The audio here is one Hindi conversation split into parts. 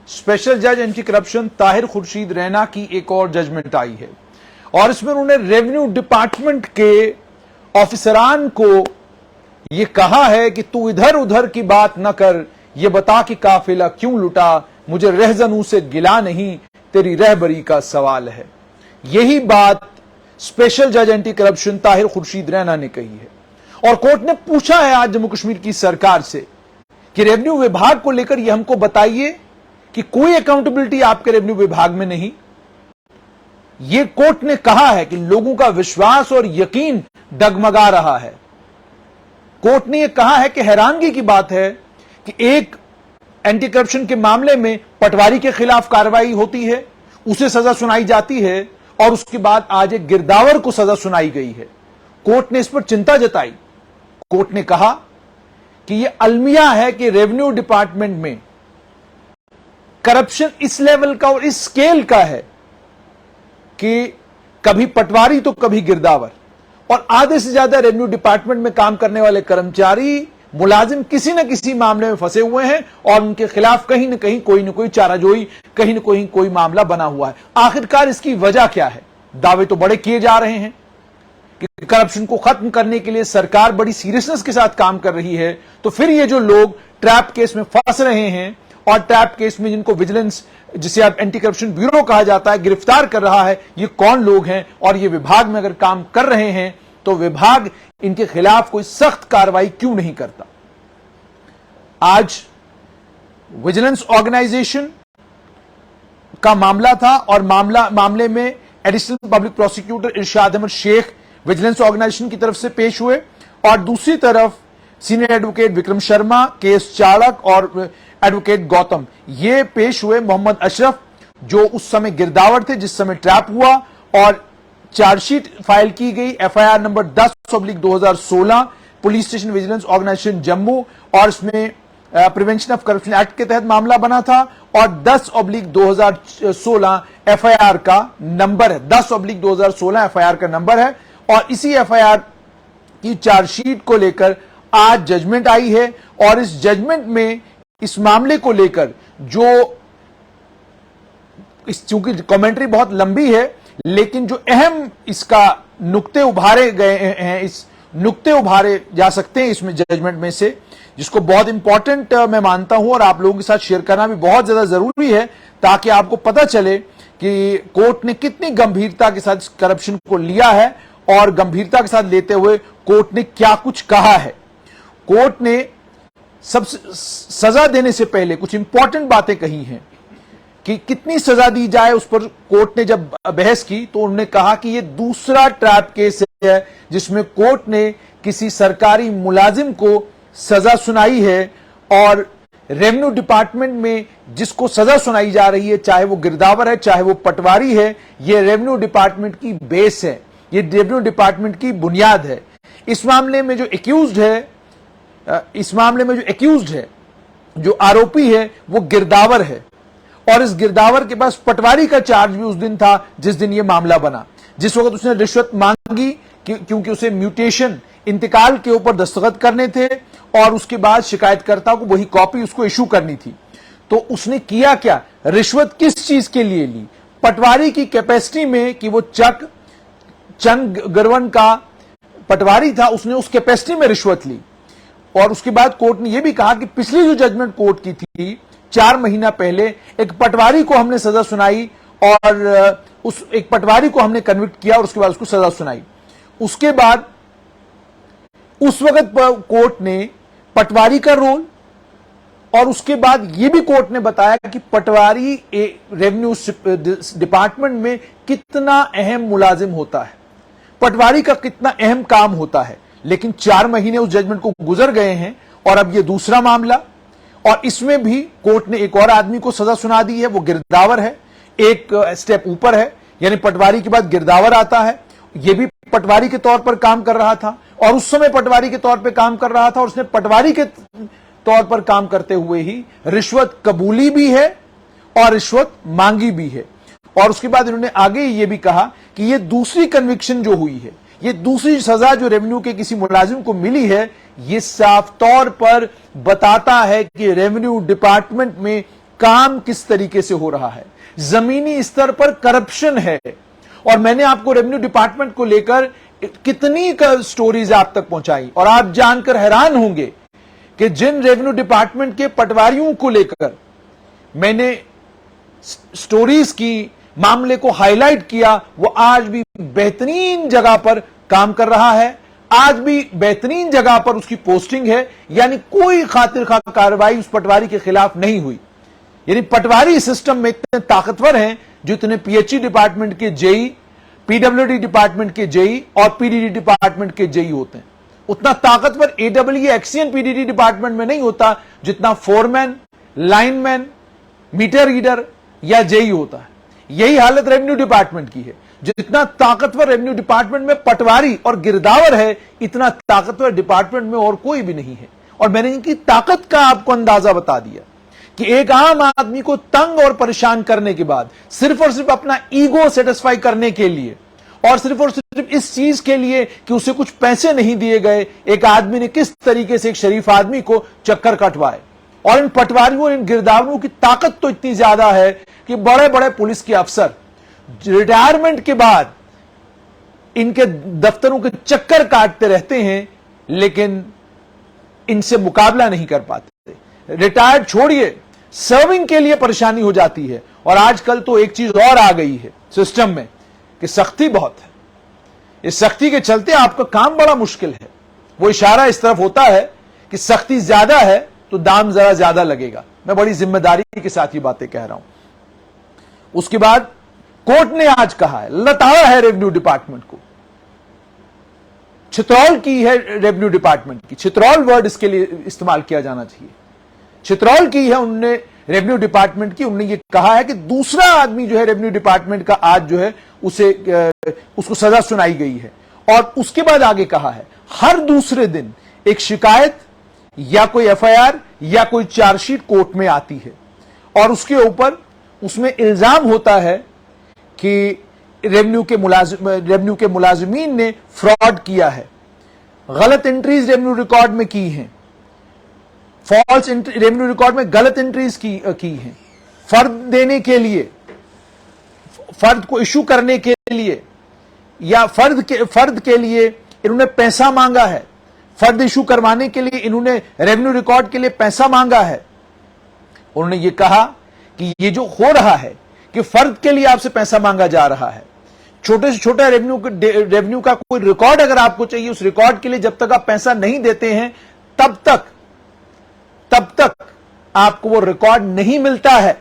स्पेशल जज एंटी करप्शन ताहिर खुर्शीद रैना की एक और जजमेंट आई है और इसमें उन्होंने रेवेन्यू डिपार्टमेंट के ऑफिसरान को यह कहा है कि तू इधर उधर की बात न कर, यह बता कि काफिला क्यों लुटा, मुझे रहजनू से गिला नहीं, तेरी रहबरी का सवाल है। यही बात स्पेशल जज एंटी करप्शन ताहिर खुर्शीद रैना ने कही है और कोर्ट ने पूछा है आज जम्मू कश्मीर की सरकार से कि रेवेन्यू विभाग को लेकर यह हमको बताइए कि कोई अकाउंटेबिलिटी आपके रेवेन्यू विभाग में नहीं। यह कोर्ट ने कहा है कि लोगों का विश्वास और यकीन डगमगा रहा है। कोर्ट ने यह कहा है कि हैरानगी की बात है कि एक एंटी करप्शन के मामले में पटवारी के खिलाफ कार्रवाई होती है, उसे सजा सुनाई जाती है और उसके बाद आज एक गिरदावर को सजा सुनाई गई है। कोर्ट ने इस पर चिंता जताई। कोर्ट ने कहा कि यह अलमिया है कि रेवेन्यू डिपार्टमेंट में करप्शन इस लेवल का और इस स्केल का है कि कभी पटवारी तो कभी गिरदावर और आधे से ज्यादा रेवेन्यू डिपार्टमेंट में काम करने वाले कर्मचारी मुलाजिम किसी न किसी मामले में फंसे हुए हैं और उनके खिलाफ कहीं न कहीं कोई न कोई चाराजोई, कहीं न कहीं कोई मामला बना हुआ है। आखिरकार इसकी वजह क्या है? दावे तो बड़े किए जा रहे हैं कि करप्शन को खत्म करने के लिए सरकार बड़ी सीरियसनेस के साथ काम कर रही है, तो फिर ये जो लोग ट्रैप केस में फंस रहे हैं और ट्रैप केस में जिनको विजिलेंस, जिसे अब एंटी करप्शन ब्यूरो कहा जाता है, गिरफ्तार कर रहा है, ये कौन लोग हैं और ये विभाग में अगर काम कर रहे हैं तो विभाग इनके खिलाफ कोई सख्त कार्रवाई क्यों नहीं करता? आज विजिलेंस ऑर्गेनाइजेशन का मामला था और मामले में additional public prosecutor Irshad Ahmed Sheikh vigilance organisation की तरफ से पेश हुए और दूसरी तरफ senior advocate Vikram Sharma, KS Chanak और एडवोकेट गौतम, ये पेश हुए। मोहम्मद अशरफ जो उस समय गिरदावर थे जिस समय ट्रैप हुआ और चार्जशीट फाइल की गई FIR number 10/2016 police station vigilance organisation Jammu और इसमें प्रिवेंशन ऑफ करप्शन एक्ट के तहत मामला बना था और 10/2016 एफआईआर का नंबर है, 10/2016 एफआईआर का नंबर है और इसी एफआईआर की चार्जशीट को लेकर आज जजमेंट आई है और इस जजमेंट में इस मामले को लेकर जो चूंकि कमेंट्री बहुत लंबी है लेकिन जो अहम इसका नुक्ते उभारे गए हैं, इस नुक्ते उभारे जा सकते हैं इसमें जजमेंट में से, जिसको बहुत इंपॉर्टेंट मैं मानता हूं और आप लोगों के साथ शेयर करना भी बहुत ज्यादा जरूरी है ताकि आपको पता चले कि कोर्ट ने कितनी गंभीरता के साथ करप्शन को लिया है और गंभीरता के साथ लेते हुए कोर्ट ने क्या कुछ कहा है। कोर्ट ने सबसे सजा देने से पहले कुछ इंपॉर्टेंट बातें कही हैं कि कितनी सजा दी जाए, उस पर कोर्ट ने जब बहस की तो उन्होंने कहा कि यह दूसरा ट्रैप केस है जिसमें कोर्ट ने किसी सरकारी मुलाजिम को सजा सुनाई है और रेवेन्यू डिपार्टमेंट में जिसको सजा सुनाई जा रही है, चाहे वो गिरदावर है चाहे वो पटवारी है, यह रेवेन्यू डिपार्टमेंट की बेस है, ये रेवेन्यू डिपार्टमेंट की बुनियाद है। इस मामले में जो एक्यूज्ड है, जो आरोपी है, वो गिरदावर है और इस गिरदावर के पास पटवारी का चार्ज भी उस दिन था जिस दिन यह मामला बना, जिस वक्त उसने रिश्वत मांगी क्योंकि उसे म्यूटेशन इंतकाल के ऊपर दस्तखत करने थे और उसके बाद शिकायतकर्ता को वही कॉपी उसको इशू करनी थी। तो उसने किया क्या? रिश्वत किस चीज के लिए ली? पटवारी की कैपेसिटी में कि वो चंद गरवन का पटवारी था, उसने उस कैपेसिटी में रिश्वत ली। और उसके बाद कोर्ट ने यह भी कहा कि पिछली जो जजमेंट कोर्ट की थी 4 महीना पहले, एक पटवारी को हमने सजा सुनाई और उस एक पटवारी को हमने कन्विक्ट किया और उसके बाद उसको सजा सुनाई। उसके बाद उस वक्त कोर्ट ने पटवारी का रोल और उसके बाद यह भी कोर्ट ने बताया कि पटवारी रेवेन्यू डिपार्टमेंट में कितना अहम मुलाजिम होता है, पटवारी का कितना अहम काम होता है। लेकिन 4 महीने उस जजमेंट को गुजर गए हैं और अब यह दूसरा मामला और इसमें भी कोर्ट ने एक और आदमी को सजा सुना दी है, वो गिरदावर है, एक स्टेप ऊपर है, यानी पटवारी के बाद गिरदावर आता है। यह भी पटवारी के तौर पर काम कर रहा था और उस समय पटवारी के तौर पर काम कर रहा था और उसने पटवारी के तौर पर काम करते हुए ही रिश्वत कबूली भी है और रिश्वत मांगी भी है। और उसके बाद इन्होंने आगे यह भी कहा कि यह दूसरी कन्विक्शन जो हुई है, यह दूसरी सजा जो रेवेन्यू के किसी मुलाजिम को मिली है, यह साफ तौर पर बताता है कि रेवेन्यू डिपार्टमेंट में काम किस तरीके से हो रहा है, जमीनी स्तर पर करप्शन है। और मैंने आपको रेवेन्यू डिपार्टमेंट को लेकर कितनी स्टोरीज आप तक पहुंचाई, और आप जानकर हैरान होंगे कि जिन रेवेन्यू डिपार्टमेंट के पटवारियों को लेकर मैंने स्टोरीज की, मामले को हाईलाइट किया, वो आज भी बेहतरीन जगह पर काम कर रहा है, आज भी बेहतरीन जगह पर उसकी पोस्टिंग है। यानी कोई खातिर खा कार्रवाई उस पटवारी के खिलाफ नहीं हुई। यानी पटवारी सिस्टम में इतने ताकतवर हैं जो इतने पीएचई डिपार्टमेंट के जेई, पीडब्ल्यूडी डिपार्टमेंट के जेई और पीडीडी डिपार्टमेंट के जेई होते हैं, उतना ताकतवर एडब्ल्यू एक्सीएन पीडीडी डिपार्टमेंट में नहीं होता जितना फोरमैन, लाइनमैन, मीटर रीडर या जेई होता है। यही हालत रेवेन्यू डिपार्टमेंट की है। जितना ताकतवर रेवेन्यू डिपार्टमेंट में पटवारी और गिरदावर है, इतना ताकतवर डिपार्टमेंट में और कोई भी नहीं है। और मैंने इनकी ताकत का आपको अंदाजा बता दिया कि एक आम आदमी को तंग और परेशान करने के बाद सिर्फ और सिर्फ अपना ईगो सेटिस्फाई करने के लिए और सिर्फ इस चीज के लिए कि उसे कुछ पैसे नहीं दिए गए, एक आदमी ने किस तरीके से एक शरीफ आदमी को चक्कर कटवाए। और इन पटवारियों, इन गिरदावरों की ताकत तो इतनी ज्यादा है कि बड़े बड़े पुलिस के अफसर रिटायरमेंट के बाद इनके दफ्तरों के चक्कर काटते रहते हैं, लेकिन इनसे मुकाबला नहीं कर पाते। रिटायर्ड छोड़िए, सर्विंग के लिए परेशानी हो जाती है। और आजकल तो एक चीज और आ गई है सिस्टम में कि सख्ती बहुत है। इस सख्ती के चलते आपका काम बड़ा मुश्किल है। वो इशारा इस तरफ होता है कि सख्ती ज्यादा है तो दाम जरा ज्यादा लगेगा। मैं बड़ी जिम्मेदारी के साथ ये बातें कह रहा हूं। उसके बाद कोर्ट ने आज कहा है, लताड़ा है रेवेन्यू डिपार्टमेंट को, छितरौल की है रेवेन्यू डिपार्टमेंट की। छितरौल वर्ड इसके लिए इस्तेमाल किया जाना चाहिए। छितरौल की है उन्होंने रेवेन्यू डिपार्टमेंट की। उन्होंने ये कहा है कि दूसरा आदमी जो है रेवेन्यू डिपार्टमेंट का आज जो है उसको सजा सुनाई गई है। और उसके बाद आगे कहा है, हर दूसरे दिन एक शिकायत या कोई एफआईआर या कोई चार्जशीट कोर्ट में आती है और उसके ऊपर उसमें इल्जाम होता है कि रेवेन्यू के मुलाजिमीन ने फ्रॉड किया है, गलत एंट्रीज रेवेन्यू रिकॉर्ड में की हैं, फॉल्स रेवेन्यू रिकॉर्ड में गलत एंट्रीज की हैं, फर्द देने के लिए, फर्द को इशू करने के लिए या फर्द के लिए इन्होंने पैसा मांगा है, फर्द इशू करवाने के लिए इन्होंने रेवेन्यू रिकॉर्ड के लिए पैसा मांगा है। उन्होंने ये कहा कि ये जो हो रहा है कि फर्द के लिए आपसे पैसा मांगा जा रहा है, छोटे से छोटा रेवेन्यू का कोई रिकॉर्ड अगर आपको चाहिए, उस रिकॉर्ड के लिए जब तक आप पैसा नहीं देते हैं तब तक आपको वो रिकॉर्ड नहीं मिलता है।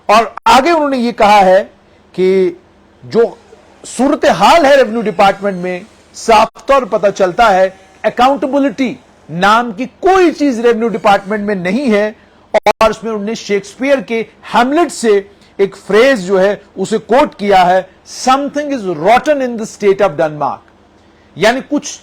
और आगे उन्होंने ये कहा है कि जो सूरत हाल है रेवेन्यू डिपार्टमेंट में, साफ तौर पता चलता है अकाउंटेबिलिटी नाम की कोई चीज रेवेन्यू डिपार्टमेंट में नहीं है। और उसमें उन्होंने शेक्सपियर के हैमलेट से एक फ्रेज जो है उसे कोट किया है, something is रॉटन in the state of Denmark. यानी कुछ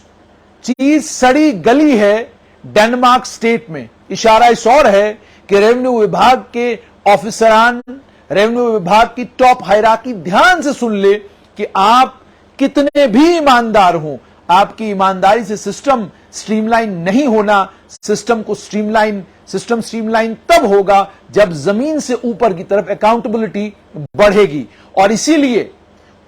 चीज सड़ी गली है डेनमार्क स्टेट में। इशारा इस और है कि रेवेन्यू विभाग के ऑफिसरान, रेवेन्यू विभाग की टॉप हायरार्की ध्यान से सुन ले कि आप कितने भी ईमानदार हों, आपकी ईमानदारी से सिस्टम स्ट्रीमलाइन नहीं होना। सिस्टम स्ट्रीमलाइन तब होगा जब जमीन से ऊपर की तरफ अकाउंटेबिलिटी बढ़ेगी। और इसीलिए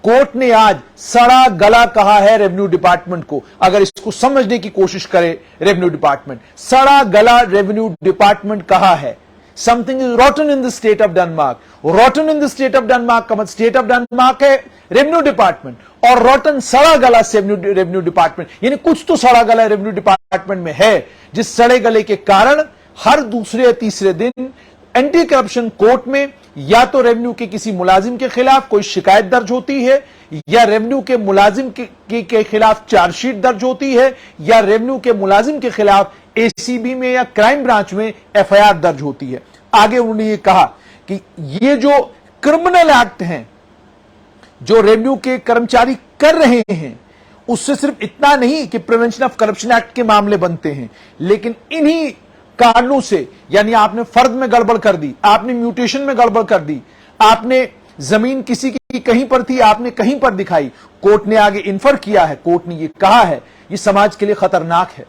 कोर्ट ने आज सड़ा गला कहा है रेवेन्यू डिपार्टमेंट को। अगर इसको समझने की कोशिश करे रेवेन्यू डिपार्टमेंट, सड़ा गला रेवेन्यू डिपार्टमेंट कहा है। Something is रॉटन in the state of Denmark. रॉटन in the state of Denmark का मतलब स्टेट ऑफ डेनमार्क है रेवेन्यू डिपार्टमेंट, और रॉटन सड़ा गला से रेवेन्यू डिपार्टमेंट, यानी कुछ तो सड़ा गला रेवेन्यू डिपार्टमेंट में है, जिस सड़े गले के कारण हर दूसरे या तीसरे दिन एंटी करप्शन कोर्ट में या तो रेवेन्यू के किसी मुलाजिम के खिलाफ कोई शिकायत दर्ज होती है, या रेवेन्यू के मुलाजिम के खिलाफ चार्जशीट दर्ज होती है, या रेवेन्यू के मुलाजिम के खिलाफ एसीबी में या क्राइम ब्रांच में एफआईआर दर्ज होती है। आगे उन्होंने ये कहा कि ये जो क्रिमिनल एक्ट हैं जो रेवेन्यू के कर्मचारी कर रहे हैं, उससे सिर्फ इतना नहीं कि प्रिवेंशन ऑफ करप्शन एक्ट के मामले बनते हैं, लेकिन इन्हीं कारणों से, यानी आपने फर्द में गड़बड़ कर दी, आपने म्यूटेशन में गड़बड़ कर दी, आपने जमीन किसी की कहीं पर थी आपने कहीं पर दिखाई, कोर्ट ने आगे इन्फर किया है, कोर्ट ने यह कहा है यह समाज के लिए खतरनाक है।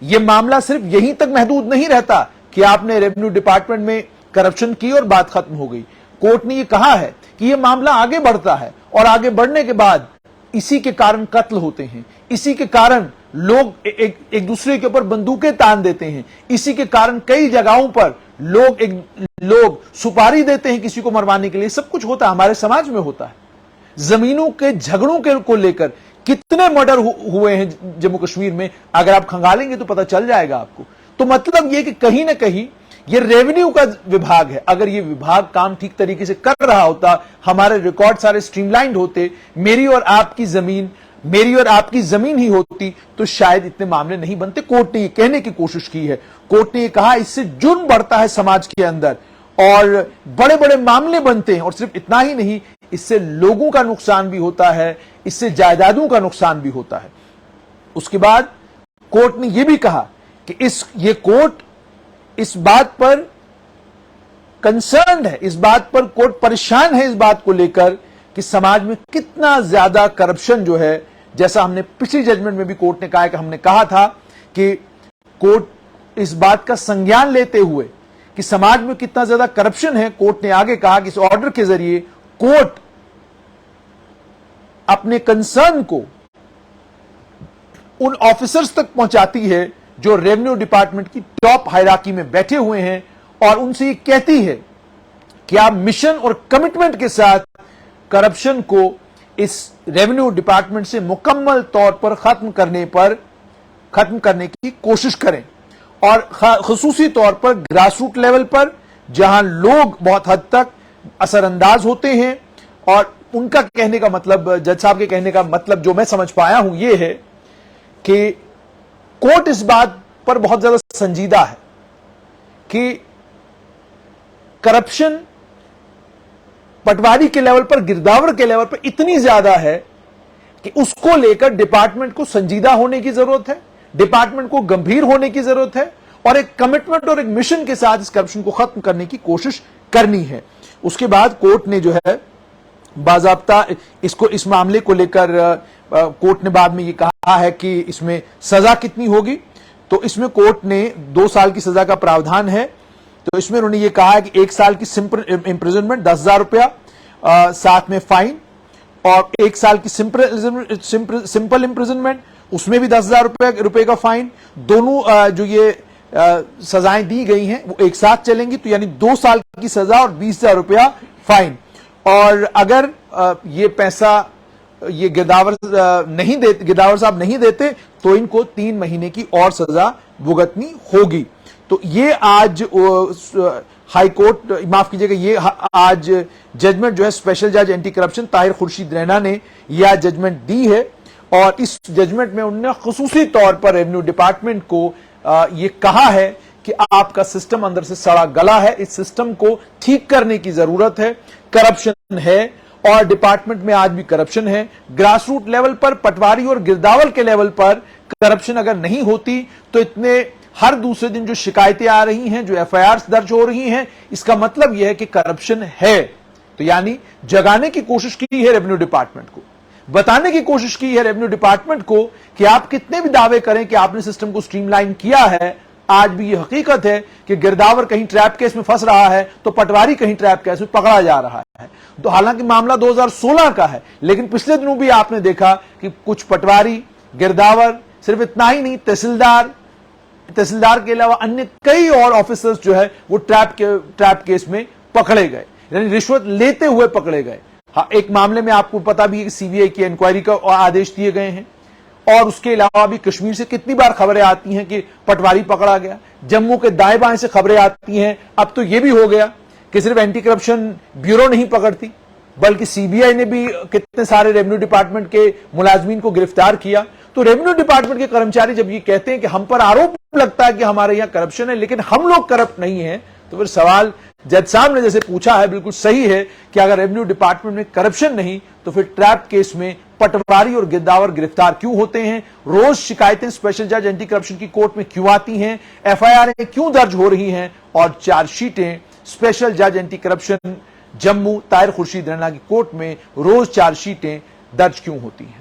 यह मामला सिर्फ यहीं तक महदूद नहीं रहता कि आपने रेवेन्यू डिपार्टमेंट में करप्शन की और बात खत्म हो गई। कोर्ट ने यह कहा है कि यह मामला आगे बढ़ता है और आगे बढ़ने के बाद इसी के कारण कत्ल होते हैं, इसी के कारण लोग एक दूसरे के ऊपर बंदूकें तान देते हैं, इसी के कारण कई जगहों पर लोग सुपारी देते हैं किसी को मरवाने के लिए। सब कुछ होता है, हमारे समाज में होता है। जमीनों के झगड़ों को लेकर कितने मर्डर हुए हैं जम्मू कश्मीर में, अगर आप खंगालेंगे तो पता चल जाएगा आपको। तो मतलब यह कि कहीं ना कहीं ये रेवेन्यू का विभाग है, अगर ये विभाग काम ठीक तरीके से कर रहा होता, हमारे रिकॉर्ड सारे स्ट्रीमलाइंड होते, मेरी और आपकी जमीन ही होती, तो शायद इतने मामले नहीं बनते। कोर्ट ने ये कहने की कोशिश की है, कोर्ट ने ये कहा इससे जुर्म बढ़ता है समाज के अंदर और बड़े बड़े मामले बनते हैं। और सिर्फ इतना ही नहीं, इससे लोगों का नुकसान भी होता है, इससे जायदादों का नुकसान भी होता है। उसके बाद कोर्ट ने यह भी कहा कि ये कोर्ट इस बात पर कंसर्न है, इस बात पर कोर्ट परेशान है इस बात को लेकर कि समाज में कितना ज्यादा करप्शन जो है, जैसा हमने पिछली जजमेंट में भी कोर्ट ने कहा है कि हमने कहा था कि कोर्ट इस बात का संज्ञान लेते हुए कि समाज में कितना ज्यादा करप्शन है, कोर्ट ने आगे कहा कि इस ऑर्डर के जरिए कोर्ट अपने कंसर्न को उन ऑफिसर्स तक पहुंचाती है जो रेवेन्यू डिपार्टमेंट की टॉप हायरार्की में बैठे हुए हैं, और उनसे ये कहती है कि आप मिशन और कमिटमेंट के साथ करप्शन को इस रेवेन्यू डिपार्टमेंट से मुकम्मल तौर पर खत्म करने की कोशिश करें, और खुसूसी तौर पर ग्रासरूट लेवल पर जहां लोग बहुत हद तक असरअंदाज होते हैं। और उनका कहने का मतलब, जज साहब के कहने का मतलब जो मैं समझ पाया हूं यह है कि कोर्ट इस बात पर बहुत ज्यादा संजीदा है कि करप्शन पटवारी के लेवल पर, गिरदावर के लेवल पर इतनी ज्यादा है कि उसको लेकर डिपार्टमेंट को संजीदा होने की जरूरत है, डिपार्टमेंट को गंभीर होने की जरूरत है, और एक कमिटमेंट और एक मिशन के साथ इस करप्शन को खत्म करने की कोशिश करनी है। उसके बाद कोर्ट ने जो है बाज़ाब्ता इस मामले को लेकर कोर्ट ने बाद में ये कहा है कि इसमें सजा कितनी होगी। तो इसमें कोर्ट ने 2 साल की सजा का प्रावधान है। तो इसमें उन्होंने ये कहा है कि 1 साल की इंप्रिजनमेंट 10,000 रुपया, साथ में फाइन, और 1 साल की सिंपल इंप्रिजनमेंट, उसमें भी 10,000 रुपए का फाइन। दोनों जो ये सजाएं दी गई हैं वो एक साथ चलेंगी, तो यानी 2 साल की सजा और 20,000 रुपया फाइन। और अगर ये पैसा ये गिरदावर साहब नहीं देते तो इनको 3 महीने की और सजा भुगतनी होगी। तो ये आज हाई कोर्ट, माफ कीजिएगा, ये आज जजमेंट जो है स्पेशल जज एंटी करप्शन ताहिर खुर्शीद रैना ने यह जजमेंट दी है। और इस जजमेंट में उन्होंने खुसूसी तौर पर रेवेन्यू डिपार्टमेंट को ये कहा है कि आपका सिस्टम अंदर से सड़ा गला है, इस सिस्टम को ठीक करने की जरूरत है। करप्शन है और डिपार्टमेंट में आज भी करप्शन है। ग्रासरूट लेवल पर, पटवारी और गिरदावर के लेवल पर करप्शन अगर नहीं होती तो इतने हर दूसरे दिन जो शिकायतें आ रही हैं, जो एफआईआर दर्ज हो रही हैं, इसका मतलब यह है कि करप्शन है। तो यानी जगाने की कोशिश की है रेवेन्यू डिपार्टमेंट को, बताने की कोशिश की है रेवेन्यू डिपार्टमेंट को कि आप कितने भी दावे करें कि आपने सिस्टम को स्ट्रीमलाइन किया है, आज भी यह हकीकत है कि गिरदावर कहीं ट्रैप केस में फंस रहा है तो पटवारी कहीं ट्रैप केस में पकड़ा जा रहा है। तो हालांकि मामला 2016 का है, लेकिन पिछले दिनों भी आपने देखा कि कुछ पटवारी, गिरदावर, सिर्फ इतना ही नहीं, तहसीलदार के अलावा अन्य कई और ऑफिसर्स जो है वो ट्रैप केस में पकड़े गए, यानी रिश्वत लेते हुए पकड़े गए। हाँ, एक मामले में आपको पता भी है कि सीबीआई की इंक्वायरी का आदेश दिए गए हैं। और उसके अलावा भी कश्मीर से कितनी बार खबरें आती हैं कि पटवारी पकड़ा गया, जम्मू के दाएं बाएं से खबरें आती हैं। अब तो यह भी हो गया कि सिर्फ एंटी करप्शन ब्यूरो नहीं पकड़ती, बल्कि सीबीआई ने भी कितने सारे रेवेन्यू डिपार्टमेंट के मुलाजमीन को गिरफ्तार किया। तो रेवेन्यू डिपार्टमेंट के कर्मचारी जब ये कहते हैं कि हम पर आरोप लगता है कि हमारे यहां करप्शन है लेकिन हम लोग करप्ट नहीं है, तो फिर सवाल जज साहब ने जैसे पूछा है बिल्कुल सही है कि अगर रेवेन्यू डिपार्टमेंट में करप्शन नहीं तो फिर ट्रैप केस में पटवारी और गिरदावर गिरफ्तार क्यों होते हैं? रोज शिकायतें स्पेशल जज एंटी करप्शन की कोर्ट में क्यों आती हैं? एफआईआर क्यों दर्ज हो रही हैं? और चार्जशीटें स्पेशल जज एंटी करप्शन जम्मू ताहिर खुर्शीद रैना की कोर्ट में रोज चार्जशीटें दर्ज क्यों होती हैं?